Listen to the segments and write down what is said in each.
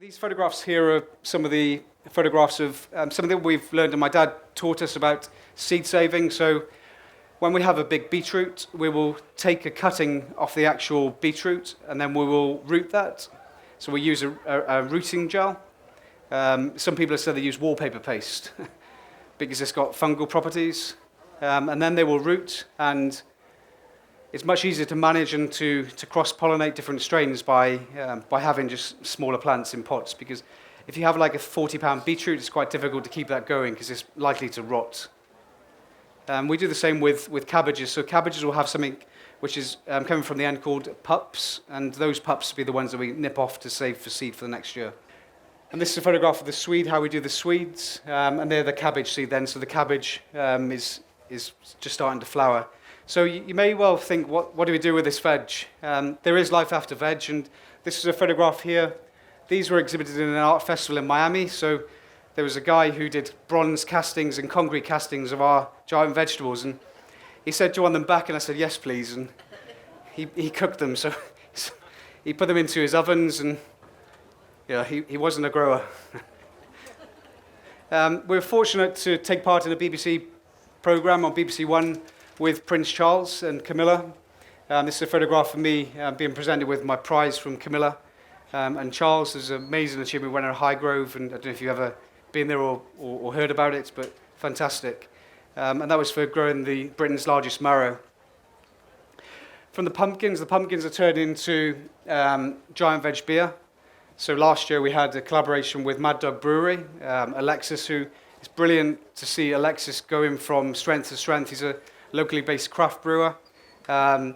These photographs here are some of the photographs of something we've learned, and my dad taught us about seed saving. So when we have a big beetroot, we will take a cutting off the actual beetroot, and then we will root that. So we use a rooting gel. Some people have said they use wallpaper paste because it's got fungal properties. And then they will root, and it's much easier to manage and to cross-pollinate different strains by having just smaller plants in pots, because if you have like a 40-pound beetroot, it's quite difficult to keep that going because it's likely to rot. We do the same with cabbages. So cabbages will have something which is coming from the end called pups, and those pups will be the ones that we nip off to save for seed for the next year. And this is a photograph of the swede, how we do the swedes, and they're the cabbage seed then. So the cabbage is just starting to flower. So you may well think, what do we do with this veg? There is life after veg, and this is a photograph here. These were exhibited in an art festival in Miami. So there was a guy who did bronze castings and concrete castings of our giant vegetables, and he said, "Do you want them back?" And I said, "Yes, please." And he cooked them, so he put them into his ovens, and yeah, he wasn't a grower. We're fortunate to take part in a BBC program on BBC One with Prince Charles and Camilla. This is a photograph of me being presented with my prize from Camilla and Charles. There's an amazing achievement. We went to Highgrove, and I don't know if you've ever been there or heard about it, but fantastic. And that was for growing Britain's largest marrow. From the pumpkins are turned into giant veg beer. So last year we had a collaboration with Mad Dog Brewery, Alexis, who it's brilliant to see Alexis going from strength to strength. He's a locally based craft brewer. And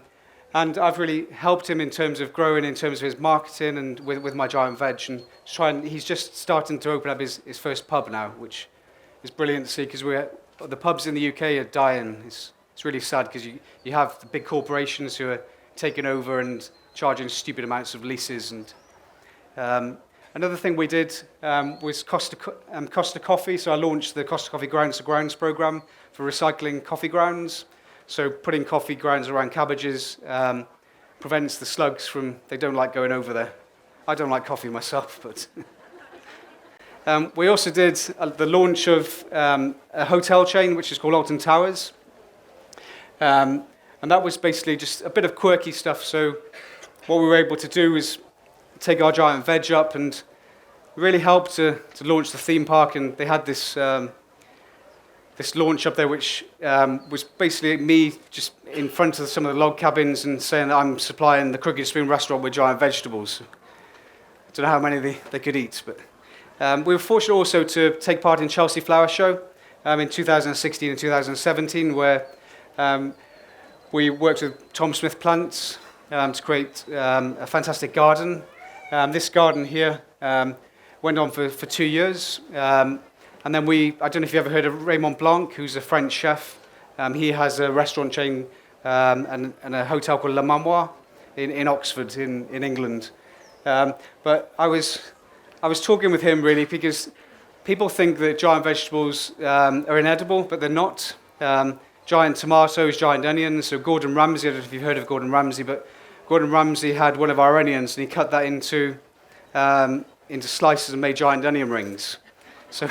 I've really helped him in terms of growing, in terms of his marketing and with my giant veg. And he's just starting to open up his first pub now, which is brilliant to see, because the pubs in the UK are dying. It's really sad because you have the big corporations who are taking over and charging stupid amounts of leases. And another thing we did was Costa Coffee. So I launched the Costa Coffee Grounds to Grounds program for recycling coffee grounds. So putting coffee grounds around cabbages prevents the slugs they don't like going over there. I don't like coffee myself, but we also did the launch of a hotel chain which is called Alton Towers. And that was basically just a bit of quirky stuff. So what we were able to do is take our giant veg up, and really helped to launch the theme park. And they had this launch up there, which was basically me just in front of some of the log cabins and saying that I'm supplying the Crooked Spoon restaurant with giant vegetables. I don't know how many they could eat, but we were fortunate also to take part in Chelsea Flower Show in 2016 and 2017, where we worked with Tom Smith Plants to create a fantastic garden. This garden here went on for 2 years. And then I don't know if you've ever heard of Raymond Blanc, who's a French chef. He has a restaurant chain and a hotel called Le Manoir in Oxford, in England. But I was talking with him really because people think that giant vegetables are inedible, but they're not. Giant tomatoes, giant onions. So Gordon Ramsay, I don't know if you've heard of Gordon Ramsay, but Gordon Ramsay had one of our onions, and he cut that into slices and made giant onion rings. So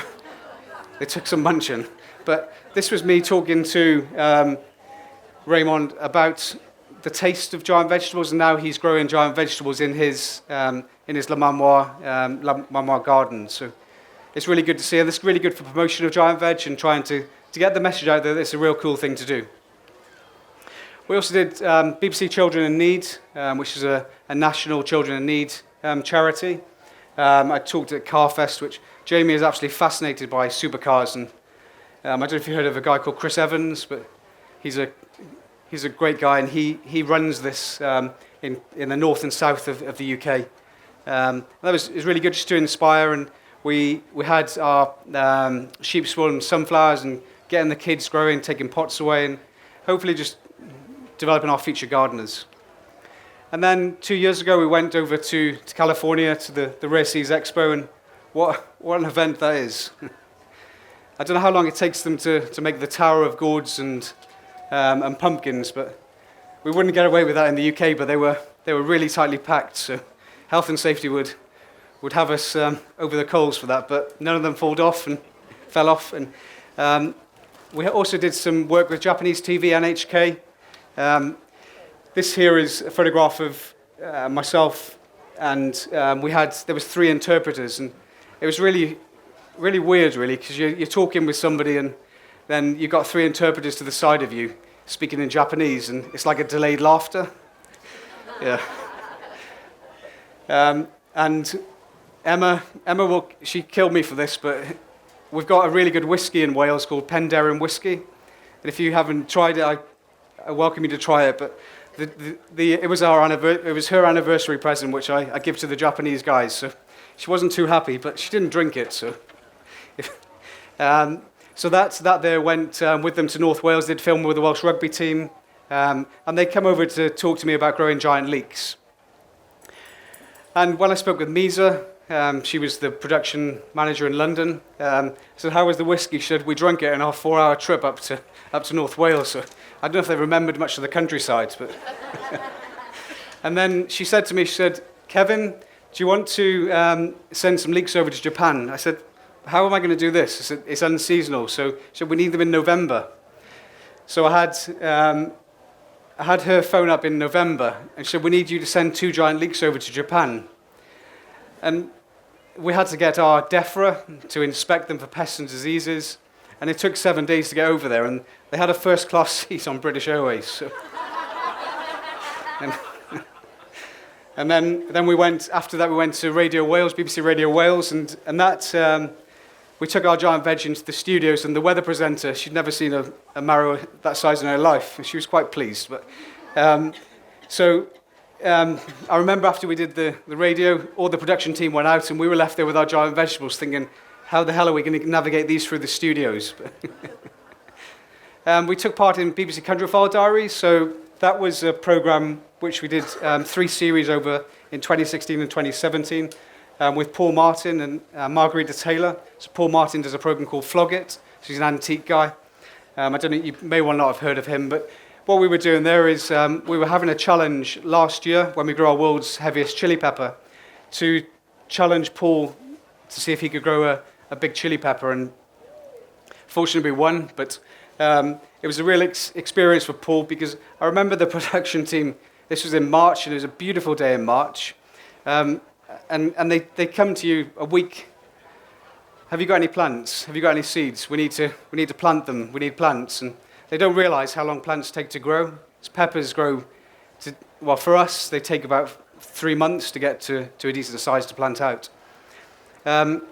it took some munching. But this was me talking to Raymond about the taste of giant vegetables, and now he's growing giant vegetables in his Le Manoir garden. So it's really good to see, and it's really good for promotion of giant veg and trying to get the message out there that it's a real cool thing to do. We also did BBC Children in Need, which is a national Children in Need charity. I talked at CarFest, which Jamie is absolutely fascinated by supercars, and I don't know if you heard of a guy called Chris Evans, but he's a great guy, and he runs this in the north and south of the UK. That was really good just to inspire, and we had our sheep swirling sunflowers and getting the kids growing, taking pots away, and hopefully just developing our future gardeners. And then 2 years ago, we went over to California to the Rare Seeds Expo, and what an event that is. I don't know how long it takes them to make the Tower of Gourds and pumpkins, but we wouldn't get away with that in the UK, but they were really tightly packed, so health and safety would would have us over the coals for that, but none of them fell off. And we also did some work with Japanese TV, NHK. This here is a photograph of myself, and there was 3 interpreters, and it was really, really weird, really, because you're talking with somebody, and then you've got 3 interpreters to the side of you speaking in Japanese, and it's like a delayed laughter. Yeah. And Emma, she killed me for this, but we've got a really good whiskey in Wales called Penderyn whiskey. And if you haven't tried it, I welcome you to try it. But it was her anniversary present, which I give to the Japanese guys. So she wasn't too happy, but she didn't drink it. So, so that there went with them to North Wales. They'd film with the Welsh rugby team, and they come over to talk to me about growing giant leeks. And when I spoke with Misa, she was the production manager in London. I said, how was the whiskey? She said, we drank it in our 4-hour trip up to North Wales. So I don't know if they remembered much of the countryside. But and then she said to me, she said, Kevin, do you want to send some leeks over to Japan? I said, how am I going to do this? I said, it's unseasonal. So she said, we need them in November. So I had her phone up in November, and she said, we need you to send 2 giant leeks over to Japan. And we had to get our DEFRA to inspect them for pests and diseases, and it took 7 days to get over there, and they had a first-class seat on British Airways. So. and then we went, after that we went to Radio Wales, BBC Radio Wales, and that, we took our giant veg into the studios, and the weather presenter, she'd never seen a marrow that size in her life, and she was quite pleased. But I remember after we did the radio, all the production team went out, and we were left there with our giant vegetables thinking, how the hell are we going to navigate these through the studios? We took part in BBC Countryfile Diaries, so that was a programme which we did 3 series over in 2016 and 2017 with Paul Martin and Margarita Taylor. So Paul Martin does a programme called Flog It, so he's an antique guy. I don't know, you may well not have heard of him, but what we were doing there is we were having a challenge last year when we grew our world's heaviest chili pepper to challenge Paul to see if he could grow a big chili pepper, and fortunately we won, but it was a real experience for Paul, because I remember the production team, this was in March, and it was a beautiful day in March, and they come to you a week. Have you got any plants? Have you got any seeds? We need to plant them. We need plants. And they don't realize how long plants take to grow. As peppers grow, well, for us, they take about 3 months to get to a decent size to plant out. And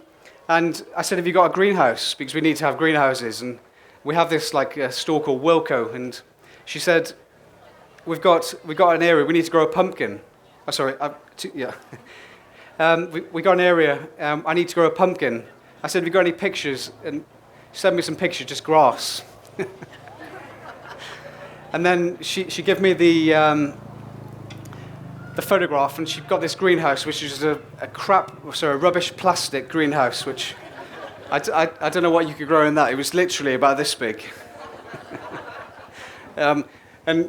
I said, have you got a greenhouse? Because we need to have greenhouses. And we have this like a store called Wilco. And she said, we've got an area, we need to grow a pumpkin. Oh, sorry, yeah. We got an area, I need to grow a pumpkin. I said, have you got any pictures? And she sent me some pictures, just grass. And then she gave me the photograph, and she got this greenhouse, which is a rubbish plastic greenhouse, which I don't know what you could grow in that. It was literally about this big. And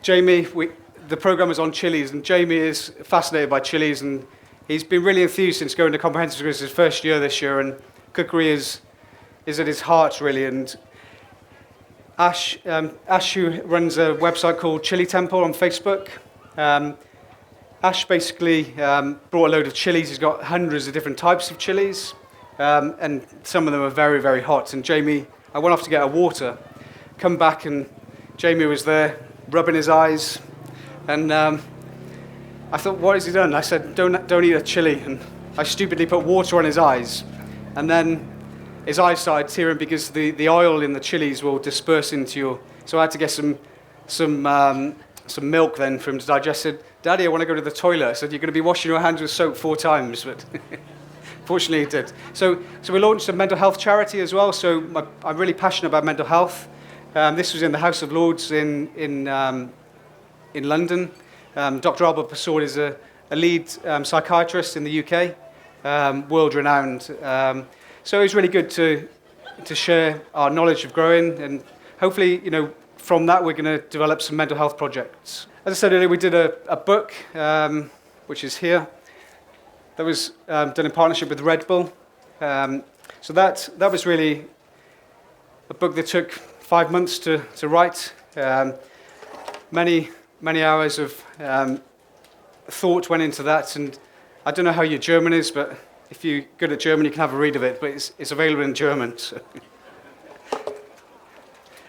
Jamie, the program was on chilies, and Jamie is fascinated by chilies, and he's been really enthused since going to comprehensive school. It's his first year this year, and cookery is at his heart, really. And Ash, who runs a website called Chili Temple on Facebook, Ash basically brought a load of chilies. He's got hundreds of different types of chilies, and some of them are very, very hot. And Jamie, I went off to get a water, come back, and Jamie was there rubbing his eyes, and I thought, what has he done? I said, don't eat a chili, and I stupidly put water on his eyes, and then his eyes started tearing because the oil in the chilies will disperse into your. So I had to get some milk then for him to digest it. Daddy, I want to go to the toilet. I said, you're going to be washing your hands with soap 4 times, but fortunately he did. So we launched a mental health charity as well. So I'm really passionate about mental health. This was in the House of Lords in London. Dr. Albert Persaud is a lead psychiatrist in the UK, world-renowned. So it was really good to share our knowledge of growing, and hopefully, from that we're going to develop some mental health projects. As I said earlier, we did a book, which is here. that was done in partnership with Red Bull. So that was really a book that took 5 months to write. Many hours of thought went into that, and I don't know how your German is, but if you're good at German, you can have a read of it, but it's available in German. So.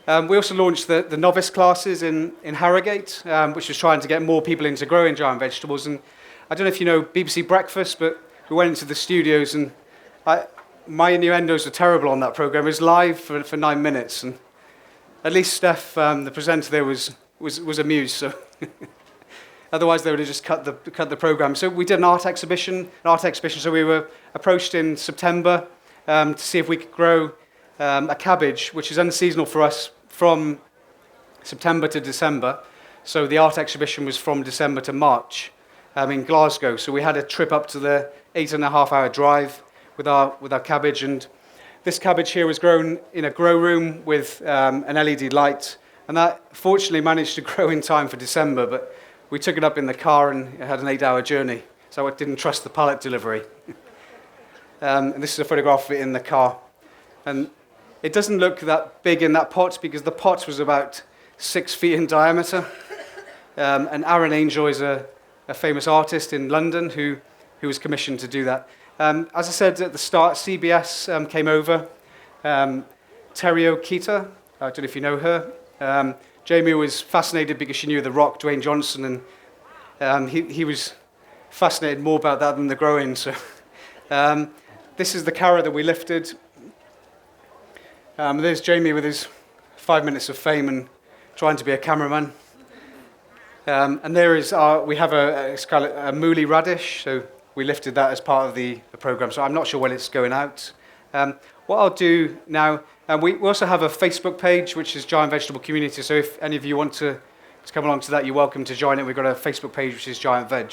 We also launched the Novice classes in Harrogate, which was trying to get more people into growing giant vegetables. And I don't know if you know BBC Breakfast, but we went into the studios, and my innuendos are terrible on that programme. It was live for 9 minutes, and at least Steph, the presenter there, was amused. So otherwise, they would have just cut the programme. So we did an art exhibition. So we were approached in September to see if we could grow a cabbage, which is unseasonal for us, from September to December. So the art exhibition was from December to March in Glasgow. So we had a trip up to the 8.5-hour drive with our cabbage, and this cabbage here was grown in a grow room with an LED light, and that fortunately managed to grow in time for December, but we took it up in the car and it had an 8-hour journey, so I didn't trust the pallet delivery. And this is a photograph of it in the car. And it doesn't look that big in that pot because the pot was about 6 feet in diameter. And Aaron Angel is a famous artist in London who was commissioned to do that. As I said at the start, CBS came over. Terry Okita, I don't know if you know her. Jamie was fascinated because she knew The Rock, Dwayne Johnson, and he was fascinated more about that than the growing. So this is the carrot that we lifted. There's Jamie with his 5 minutes of fame and trying to be a cameraman. And there is we have a mooly radish, so we lifted that as part of the programme. So I'm not sure when it's going out. What I'll do now, we also have a Facebook page, which is Giant Vegetable Community. So if any of you want to come along to that, you're welcome to join it. We've got a Facebook page, which is Giant Veg.